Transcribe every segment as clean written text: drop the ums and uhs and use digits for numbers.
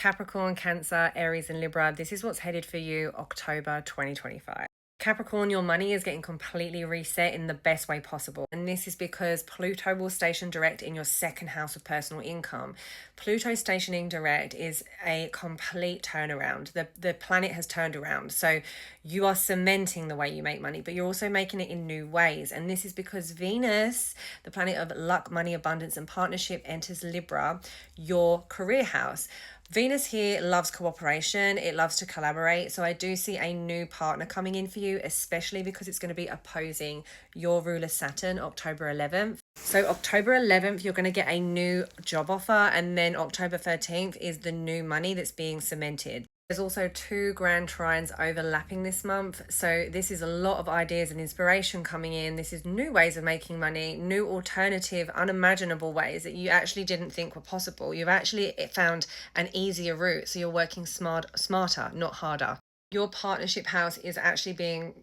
Capricorn, Cancer, Aries, and Libra, this is what's headed for you October 2025. Capricorn, your money is getting completely reset in the best way possible. And this is because Pluto will station direct in your second house of personal income. Pluto stationing direct is a complete turnaround. The planet has turned around. So you are cementing the way you make money, but you're also making it in new ways. And this is because Venus, the planet of luck, money, abundance, and partnership, enters Libra, your career house. Venus here loves cooperation. It loves to collaborate. So I do see a new partner coming in for you, especially because it's going to be opposing your ruler Saturn October 11th. So October 11th, you're going to get a new job offer. And then October 13th is the new money that's being cemented. There's also 2 grand trines overlapping this month. So this is a lot of ideas and inspiration coming in. This is new ways of making money, new alternative, unimaginable ways that you actually didn't think were possible. You've actually found an easier route. So you're working smarter, not harder. Your partnership house is actually being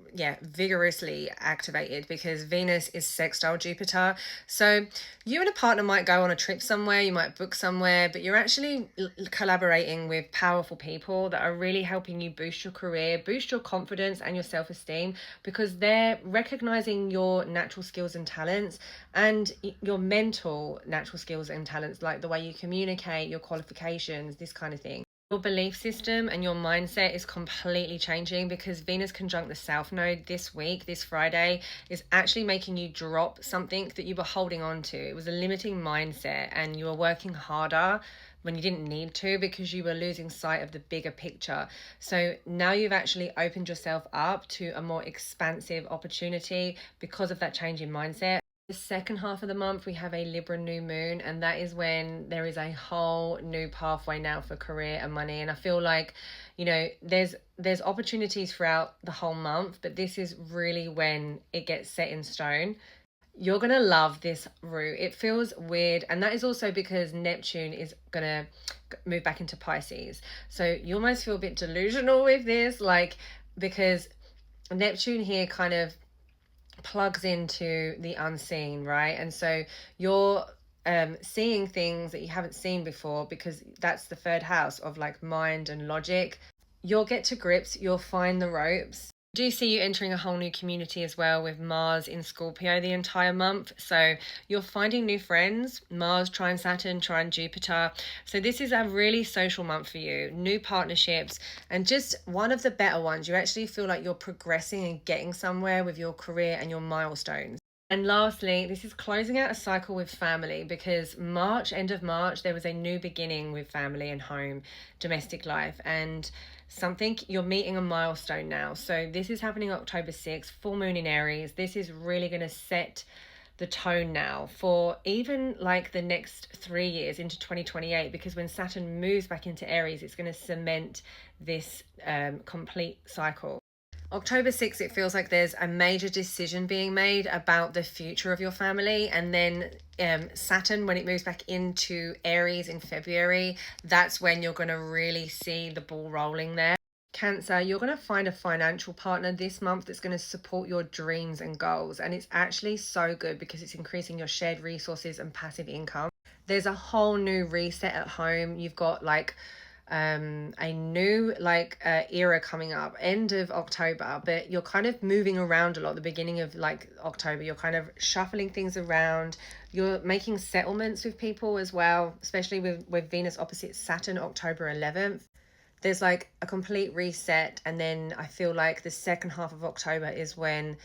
vigorously activated because Venus is sextile Jupiter. So you and a partner might go on a trip somewhere, you might book somewhere, but you're actually collaborating with powerful people that are really helping you boost your career, boost your confidence and your self-esteem, because they're recognizing your natural skills and talents and your mental natural skills and talents, like the way you communicate, your qualifications, this kind of thing. Your belief system and your mindset is completely changing because Venus conjunct the South Node this week, this Friday, is actually making you drop something that you were holding on to. It was a limiting mindset and you were working harder when you didn't need to because you were losing sight of the bigger picture. So now you've actually opened yourself up to a more expansive opportunity because of that change in mindset. The second half of the month, we have a Libra new moon, and that is when there is a whole new pathway now for career and money. And I feel like, there's opportunities throughout the whole month, but this is really when it gets set in stone. You're going to love this route. It feels weird, and that is also because Neptune is going to move back into Pisces. So you almost feel a bit delusional with this, because Neptune here kind of plugs into the unseen, right? And so you're seeing things that you haven't seen before because that's the third house of mind and logic. You'll get to grips, you'll find the ropes. I do see you entering a whole new community as well with Mars in Scorpio the entire month. So you're finding new friends, Mars, trine Saturn, trine Jupiter. So this is a really social month for you, new partnerships, and just one of the better ones. You actually feel like you're progressing and getting somewhere with your career and your milestones. And lastly, this is closing out a cycle with family because end of March, there was a new beginning with family and home, domestic life, and you're meeting a milestone now. So this is happening October 6th, full moon in Aries. This is really going to set the tone now for even the next 3 years into 2028, because when Saturn moves back into Aries, it's going to cement this complete cycle. October 6th, it feels like there's a major decision being made about the future of your family. And then Saturn, when it moves back into Aries in February, that's when you're going to really see the ball rolling there. Cancer, you're going to find a financial partner this month that's going to support your dreams and goals. And it's actually so good because it's increasing your shared resources and passive income. There's a whole new reset at home. You've got a new era coming up end of October, but you're kind of moving around a lot. The beginning of October, you're kind of shuffling things around. You're making settlements with people as well, especially with Venus opposite Saturn October 11th. There's a complete reset, and then I feel like the second half of October is when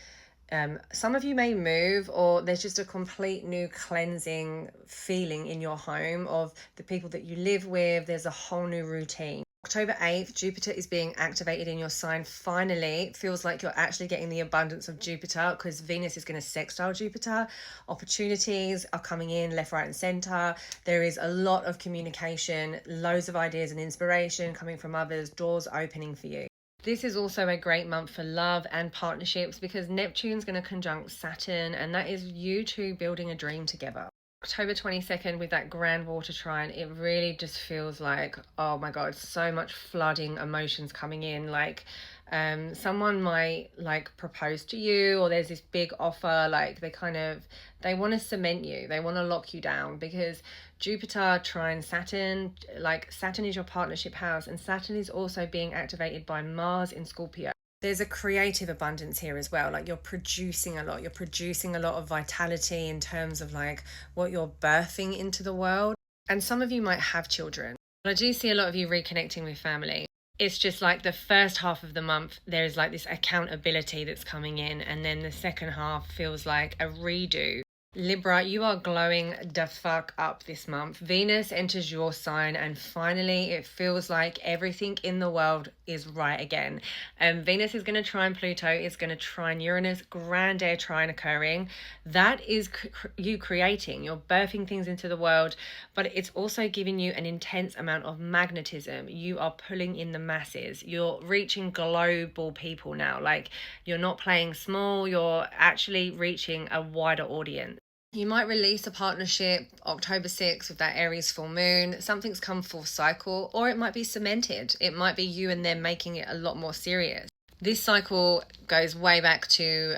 some of you may move, or there's just a complete new cleansing feeling in your home of the people that you live with. There's a whole new routine. October 8th, Jupiter is being activated in your sign. Finally, it feels like you're actually getting the abundance of Jupiter because Venus is going to sextile Jupiter. Opportunities are coming in left, right, and center. There is a lot of communication, loads of ideas and inspiration coming from others, doors opening for you. This is also a great month for love and partnerships because Neptune's going to conjunct Saturn, and that is you two building a dream together. October 22nd with that grand water trine, it really just feels like, oh my God, so much flooding emotions coming in. Like, someone might like propose to you, or there's this big offer, like they want to cement you, they want to lock you down, because Jupiter trine Saturn, like Saturn is your partnership house, and Saturn is also being activated by Mars in Scorpio. There's a creative abundance here as well. Like, you're producing a lot. You're producing a lot of vitality in terms of like what you're birthing into the world. And some of you might have children. I do see a lot of you reconnecting with family. It's just like the first half of the month, there is like this accountability that's coming in. And then the second half feels like a redo. Libra, you are glowing the fuck up this month. Venus enters your sign, and finally it feels like everything in the world is right again. Venus is going to trine Pluto, is going to trine Uranus, grand air trine occurring. That is you creating, you're birthing things into the world, but it's also giving you an intense amount of magnetism. You are pulling in the masses. You're reaching global people now. Like, you're not playing small, you're actually reaching a wider audience. You might release a partnership October 6th with that Aries full moon. Something's come full cycle, or it might be cemented. It might be you and them making it a lot more serious. This cycle goes way back to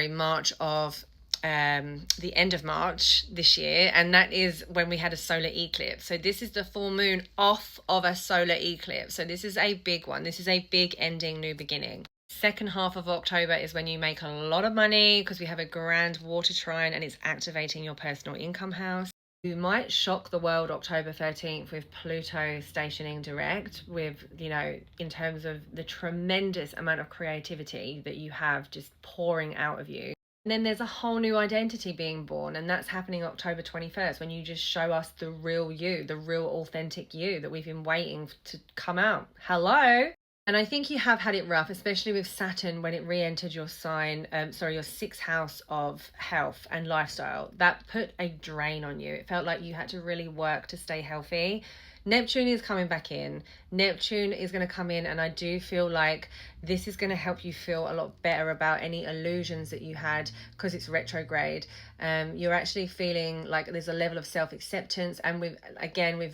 March of the end of March this year, and that is when we had a solar eclipse. So this is the full moon off of a solar eclipse. So this is a big one. This is a big ending, new beginning. Second half of October is when you make a lot of money, because we have a grand water trine and it's activating your personal income house. You might shock the world October 13th with Pluto stationing direct, with, in terms of the tremendous amount of creativity that you have just pouring out of you. And then there's a whole new identity being born, and that's happening October 21st, when you just show us the real you, the real authentic you that we've been waiting to come out. Hello? And I think you have had it rough, especially with Saturn when it re-entered your sign, your sixth house of health and lifestyle. That put a drain on you. It felt like you had to really work to stay healthy. Neptune is coming back in. Neptune is going to come in, and I do feel like this is going to help you feel a lot better about any illusions that you had, because it's retrograde. You're actually feeling like there's a level of self-acceptance, and with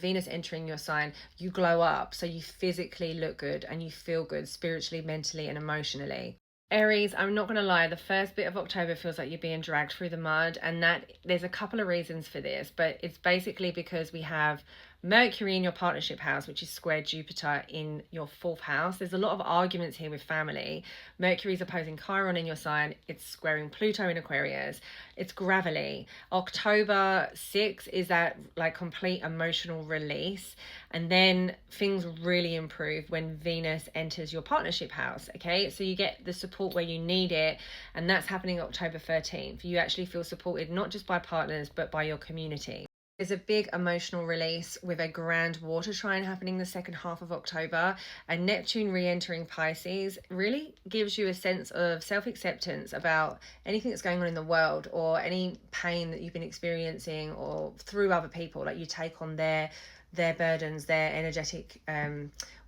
Venus entering your sign, you glow up, so you physically look good and you feel good spiritually, mentally, and emotionally. Aries, I'm not going to lie, the first bit of October feels like you're being dragged through the mud, and that there's a couple of reasons for this, but it's basically because we have Mercury in your partnership house, which is square Jupiter in your fourth house. There's a lot of arguments here with family. Mercury's opposing Chiron in your sign. It's squaring Pluto in Aquarius. It's gravelly. October 6th is that like complete emotional release. And then things really improve when Venus enters your partnership house. Okay, so you get the support where you need it. And that's happening October 13th. You actually feel supported not just by partners, but by your community. There's a big emotional release with a grand water trine happening the second half of October, and Neptune re-entering Pisces really gives you a sense of self-acceptance about anything that's going on in the world, or any pain that you've been experiencing, or through other people. Like, you take on their burdens, their energetic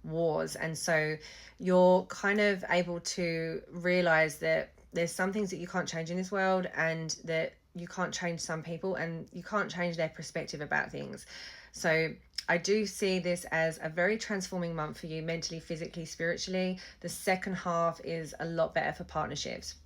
wars, and so you're kind of able to realize that there's some things that you can't change in this world, and that you can't change some people, and you can't change their perspective about things. So I do see this as a very transforming month for you, mentally, physically, spiritually. The second half is a lot better for partnerships.